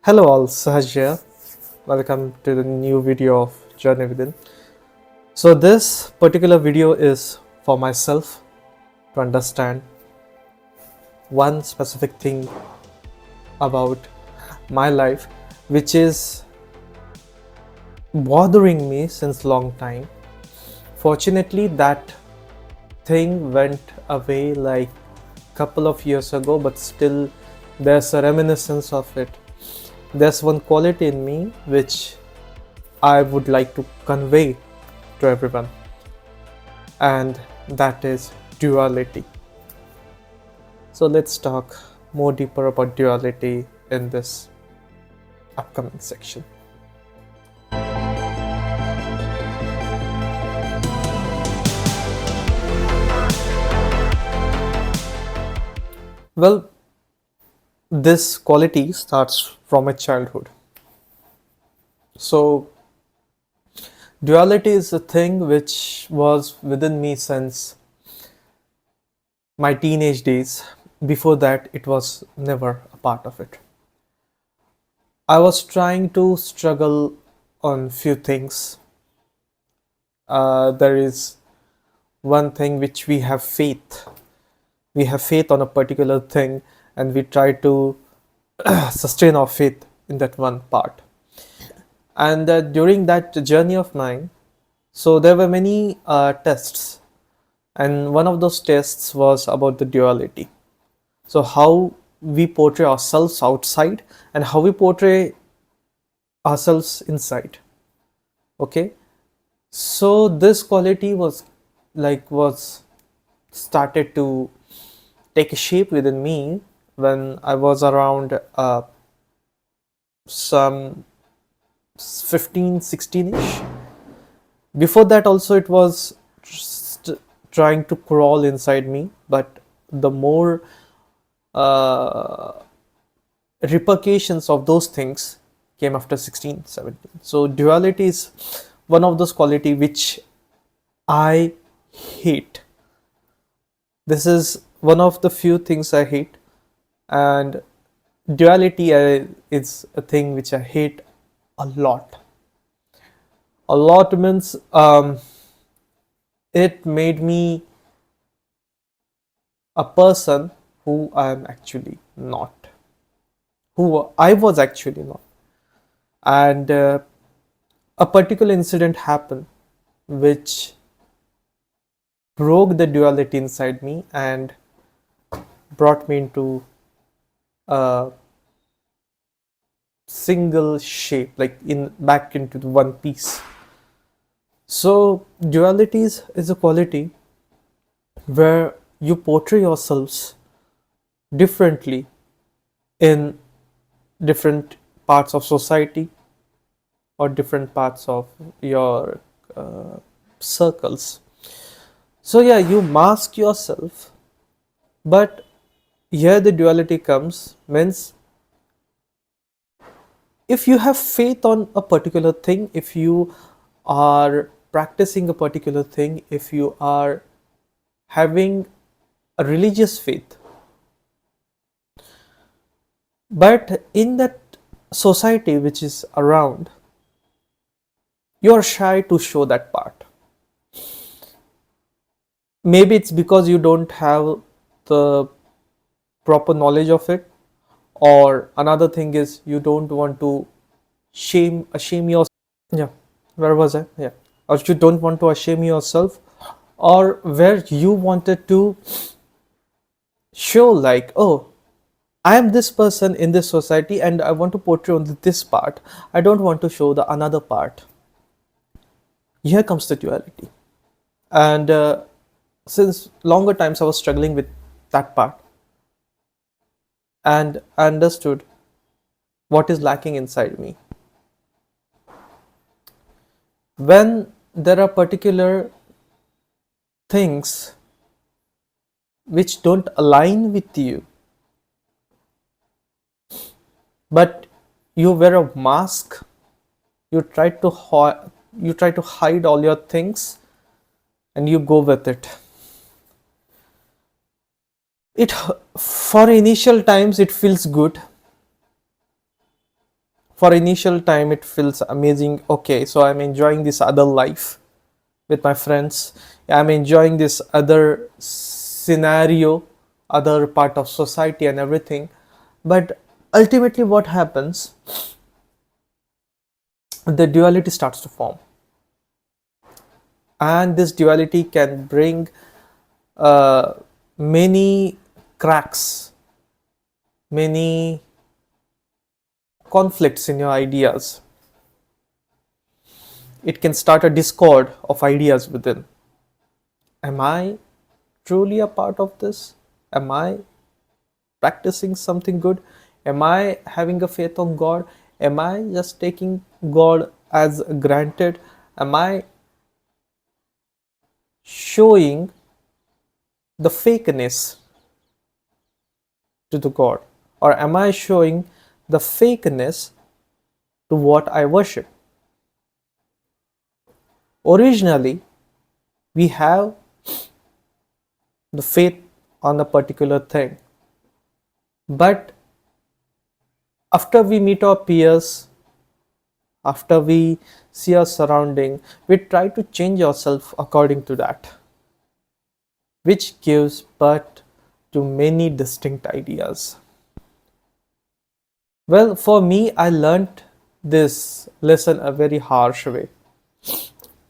Hello all, Sahaj here. Welcome to the new video of Journey Within. So this particular video is for myself to understand one specific thing about my life which is bothering me since long time. Fortunately that thing went away like couple of years ago, but still there's a reminiscence of it. There's one quality in me which I would like to convey to everyone, and that is duality. So let's talk more deeper about duality in this upcoming section. Well, this quality starts from my childhood. So duality is a thing which was within me since my teenage days. Before that, it was never a part of it. I was trying to struggle on few things. There is one thing which we have faith. We have faith on a particular thing, and we try to sustain our faith in that one part. And during that journey of mine, so there were many tests, and one of those tests was about the duality. So how we portray ourselves outside and how we portray ourselves inside. Okay, so this quality was started to take a shape within me when I was around some 15, 16ish. Before that also it was trying to crawl inside me, but the more uh, repercussions of those things came after 16, 17. So duality is one of those quality which I hate. This is one of the few things I hate, and duality is a thing which I hate a lot. A lot means it made me a person who I am actually not, who I was actually not. And a particular incident happened which broke the duality inside me and brought me into a single shape, like in back into the one piece. So duality is a quality where you portray yourselves differently in different parts of society or different parts of your circles. So yeah, you mask yourself, but here the duality comes means if you have faith on a particular thing, if you are practicing a particular thing, if you are having a religious faith, but in that society which is around, you are shy to show that part. Maybe it's because you don't have the proper knowledge of it, or another thing is you don't want to shame yourself. Yeah, where was I? Yeah, or you don't want to shame yourself, or where you wanted to show like, oh, I am this person in this society and I want to portray only this part. I don't want to show the another part. Here comes the duality. And since longer times I was struggling with that part, and I understood what is lacking inside me. When there are particular things which don't align with you, but you wear a mask, you try to hide all your things and you go with it. It for initial times it feels good, For initial time it feels amazing. Okay, so I'm enjoying this other life with my friends. I'm enjoying this other scenario, other part of society and everything. But ultimately what happens, the duality starts to form, and this duality can bring uh, many cracks, many conflicts in your ideas. It can start a discord of ideas within. Am I truly a part of this? Am I practicing something good? Am I having a faith on God? Am I just taking God as granted? Am I showing the fakeness to the God? Or am I showing the fakeness to what I worship? Originally, we have the faith on a particular thing, but after we meet our peers, after we see our surrounding, we try to change ourselves according to that, which gives birth to many distinct ideas. Well, for me, I learnt this lesson a very harsh way,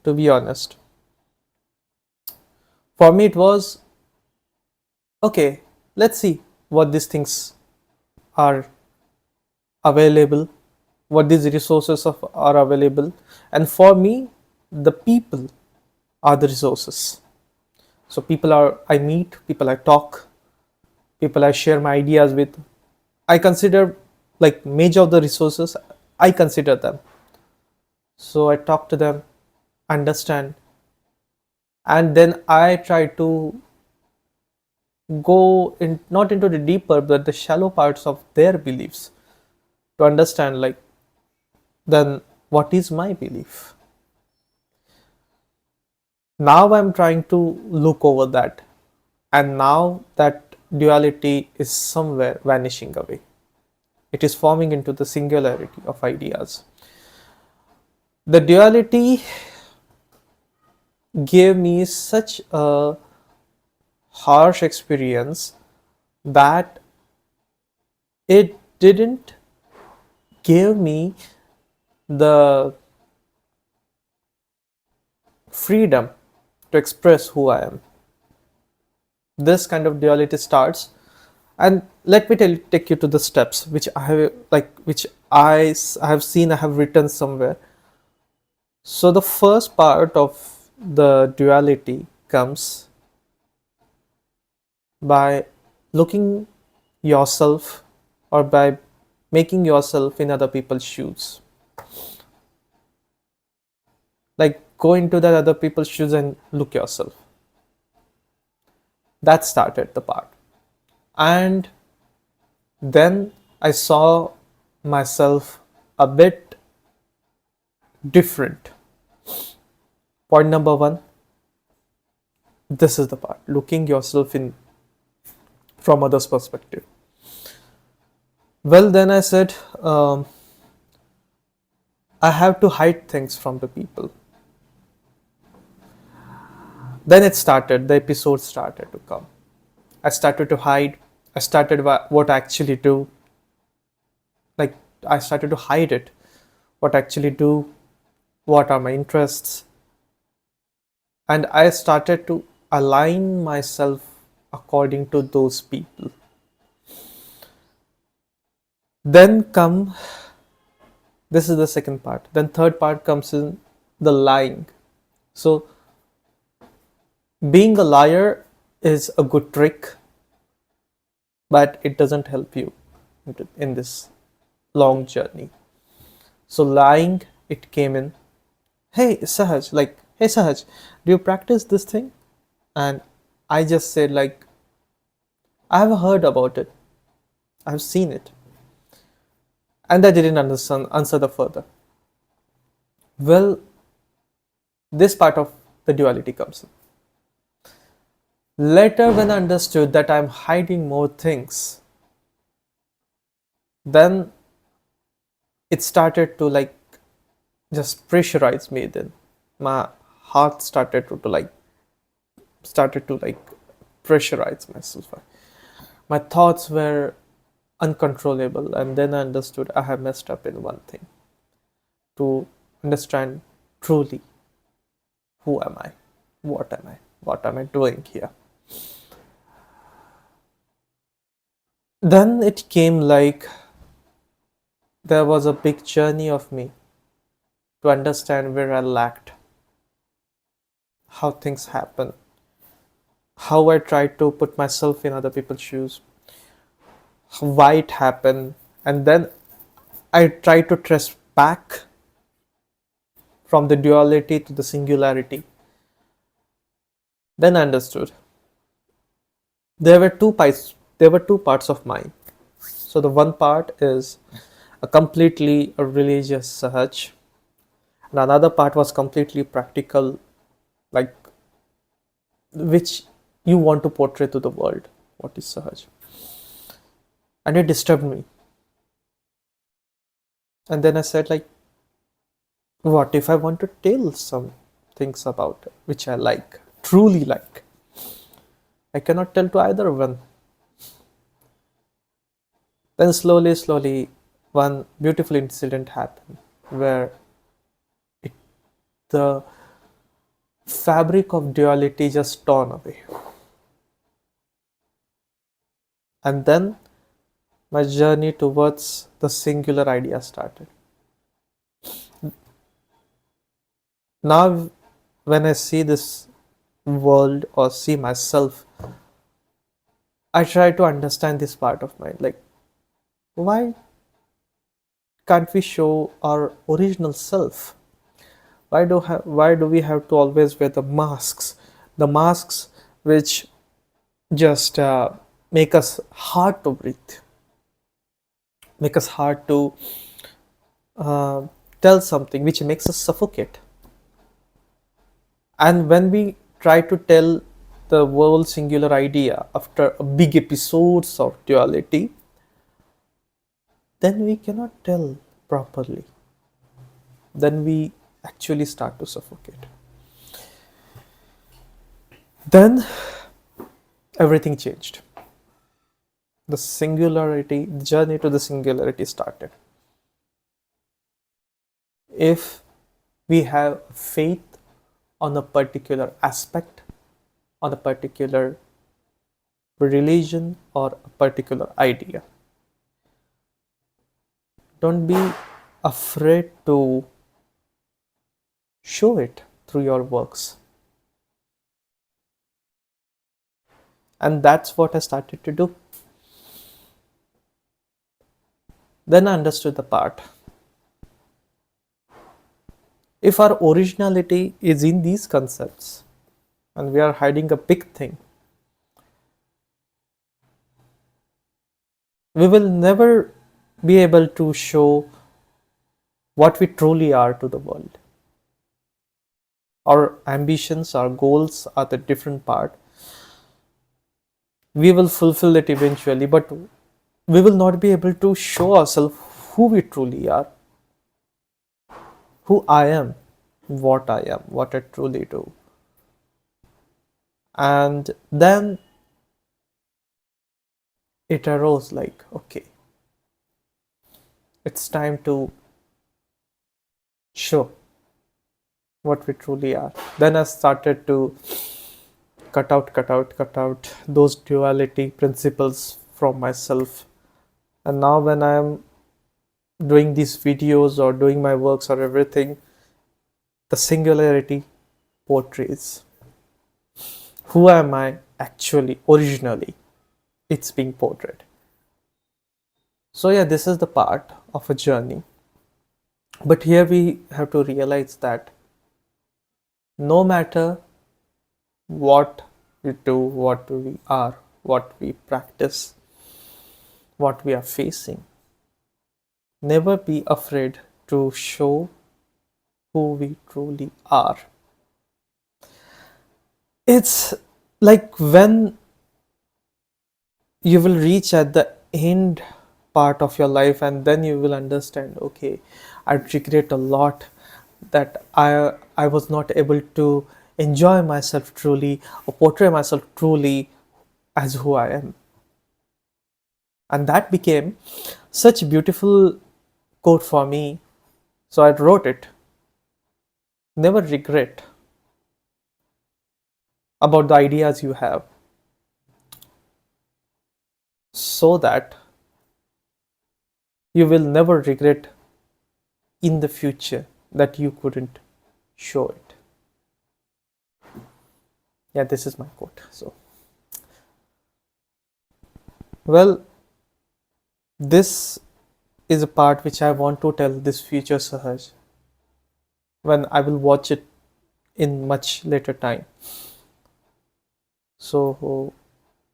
to be honest. For me, it was okay, let's see what these things are available, what these resources are available. And for me, the people are the resources. So, people are I meet, people I talk, people I share my ideas with. I consider like major of the resources, I consider them. So, I talk to them, understand, and then I try to go in not into the deeper but the shallow parts of their beliefs to understand like then what is my belief. Now I'm trying to look over that, and now that duality is somewhere vanishing away. It is forming into the singularity of ideas. The duality gave me such a harsh experience that it didn't give me the freedom to express who I am. This kind of duality starts, and let me take you to the steps which I have which I have seen, I have written somewhere. So the first part of the duality comes by looking yourself, or by making yourself in other people's shoes. Like go into that other people's shoes and look yourself. That started the part. And then I saw myself a bit different. Point number one, this is the part, looking yourself in from others' perspective. Well, then I said, I have to hide things from the people. Then it started, the episode started to come. I started to hide. I started what I actually do. Like, I started to hide it. What I actually do, what are my interests. And I started to align myself according to those people. Then come, this is the second part. Then third part comes in the lying. So being a liar is a good trick, but it doesn't help you in this long journey. So lying, it came in. Hey Sahaj, hey Sahaj, do you practice this thing? And I just said I have heard about it, I've seen it, and I didn't understand answer the further. Well, this part of the duality comes in. Later, when I understood that I'm hiding more things, then it started to like just pressurize me. Then my heart started to like pressurize myself. My thoughts were uncontrollable, and then I understood I have messed up in one thing: to understand truly who am I, what am I doing here. Then it came like there was a big journey of me to understand where I lacked, how things happen, how I tried to put myself in other people's shoes, why it happened, and then I tried to trace back from the duality to the singularity. Then I understood there were two parts of mine. So the one part is a completely a religious sahaj, and another part was completely practical, like which you want to portray to the world. What is sahaj? And it disturbed me. And then I said, like, what if I want to tell some things about it, which I like, truly like? I cannot tell to either one. Then slowly, one beautiful incident happened where it, the fabric of duality just torn away. And then my journey towards the singular idea started. Now, when I see this world or see myself, I try to understand this part of mine. Like, why can't we show our original self? Why do we have to always wear the masks which just make us hard to breathe, make us hard to uh, tell something, which makes us suffocate. And when we try to tell the world singular idea after a big episodes of duality, then we cannot tell properly. Then we actually start to suffocate. Then everything changed. The journey to the singularity started. If we have faith on a particular aspect, on a particular religion or a particular idea, don't be afraid to show it through your works. And that's what I started to do. Then I understood the part. If our originality is in these concepts and we are hiding a big thing, we will never be able to show what we truly are to the world. Our ambitions, our goals are the different part. We will fulfill it eventually, but we will not be able to show ourselves who we truly are, who I am, what I truly do. And then it arose like, okay, it's time to show what we truly are. Then I started to cut out those duality principles from myself. And now, when I am doing these videos or doing my works or everything, the singularity portrays who am I actually, originally. It's being portrayed. So, yeah, this is the part of a journey. But here we have to realize that no matter what we do, what we are, what we practice, what we are facing, never be afraid to show who we truly are. It's like when you will reach at the end part of your life, and then you will understand, okay, I regret a lot that I was not able to enjoy myself truly or portray myself truly as who I am. And that became such a beautiful quote for me. So I wrote it. Never regret about the ideas you have, so that you will never regret in the future that you couldn't show it. Yeah, this is my quote. So, well, this is a part which I want to tell this future Sahaj when I will watch it in much later time. So,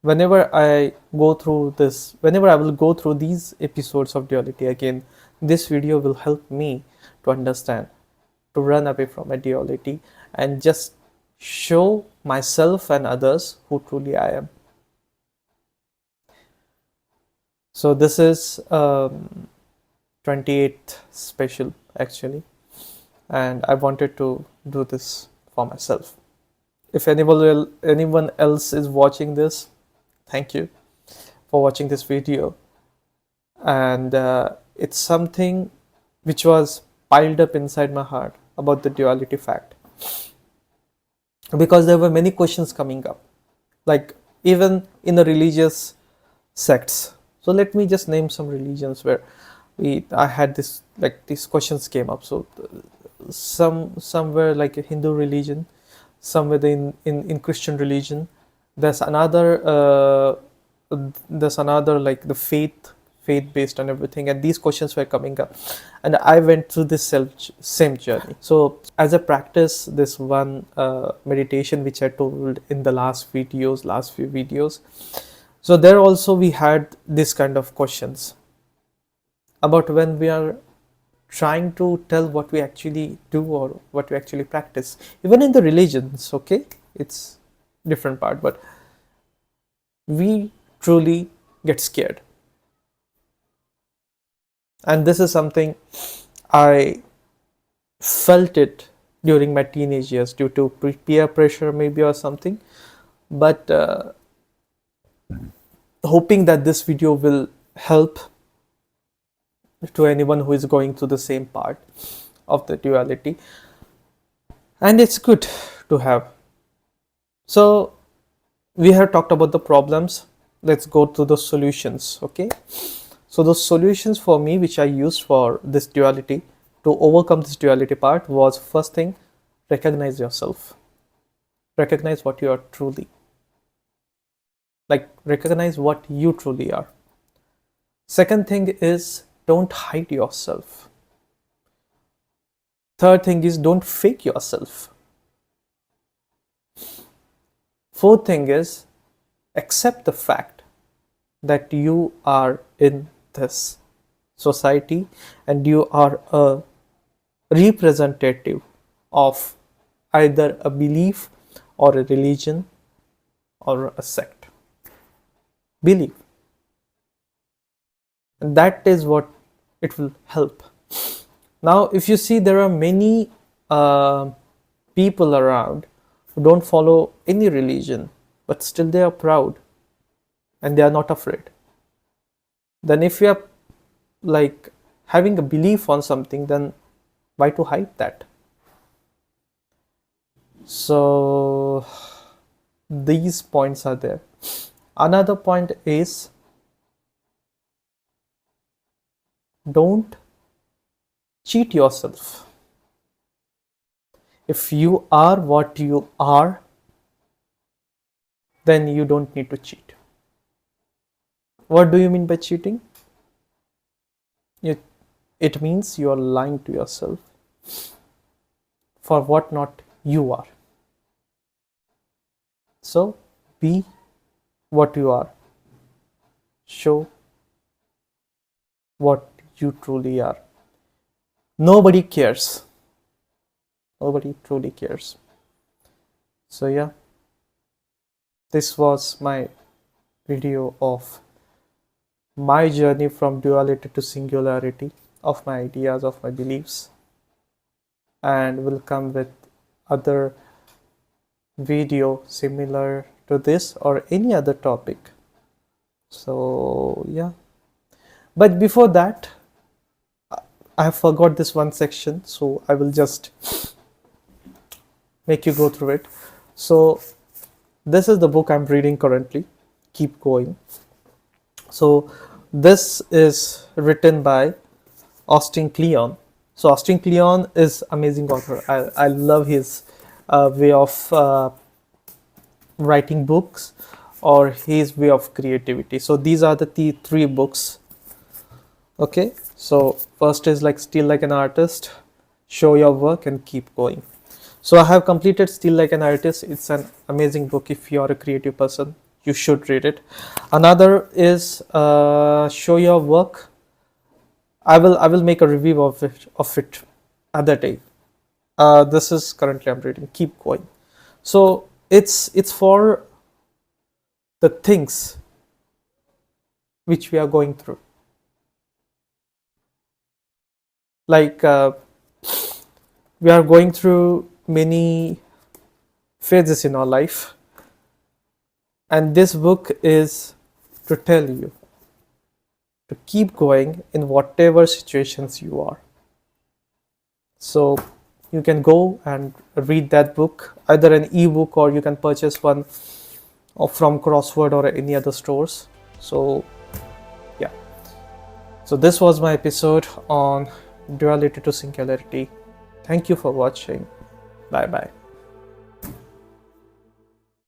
whenever I will go through these episodes of Duality again, this video will help me to understand, to run away from a duality and just show myself and others who truly I am. So this is 28th special actually, and I wanted to do this for myself. If anyone else is watching this, thank you for watching this video. And it's something which was piled up inside my heart about the duality fact, because there were many questions coming up, like even in the religious sects. So let me just name some religions where I had this, like, these questions came up. So somewhere like a Hindu religion, somewhere in Christian religion, there's another like the faith based on everything, and these questions were coming up, and I went through this same journey. So as I practice this one meditation which I told in the last few videos, so there also we had this kind of questions about when we are trying to tell what we actually do or what we actually practice, even in the religions. Okay, it's different part, but we truly get scared. And this is something I felt it during my teenage years due to peer pressure maybe or something. But hoping that this video will help to anyone who is going through the same part of the duality, and it's good to have. So we have talked about the problems, let's go to the solutions. Okay, so the solutions for me which I used for this duality, to overcome this duality part, was first thing, recognize yourself, recognize what you are truly, like recognize what you truly are. Second thing is, don't hide yourself. Third thing is, don't fake yourself. Fourth thing is, accept the fact that you are in this society and you are a representative of either a belief or a religion or a sect. Believe. And that is what it will help. Now, if you see, there are many people around who don't follow any religion, but still they are proud and they are not afraid. Then if you are like having a belief on something, then why to hide that? So these points are there. Another point is, don't cheat yourself. If you are what you are, then you don't need to cheat. What do you mean by cheating? It means you are lying to yourself for what not you are. So be what you are. Show what you truly are. Nobody cares. Nobody truly cares. So yeah, this was my video of my journey from duality to singularity of my ideas, of my beliefs, and will come with other video similar to this or any other topic. So yeah, but before that, I have forgot this one section, so I will just make you go through it. So this is the book I'm reading currently, Keep Going. So this is written by Austin Kleon. So Austin Kleon is amazing author. I love his way of writing books or his way of creativity. So these are the three books. Okay, so first is like Still Like an Artist, Show Your Work and Keep Going. So I have completed Still Like an Artist. It's an amazing book. If you are a creative person, you should read it. Another is Show Your Work. I will make a review of it other day. This is currently I'm reading Keep Going. So it's for the things which we are going through. Like we are going through many phases in our life, and this book is to tell you to keep going in whatever situations you are. So you can go and read that book, either an ebook or you can purchase one from Crossword or any other stores. So yeah, so this was my episode on duality to singularity. Thank you for watching. Bye bye.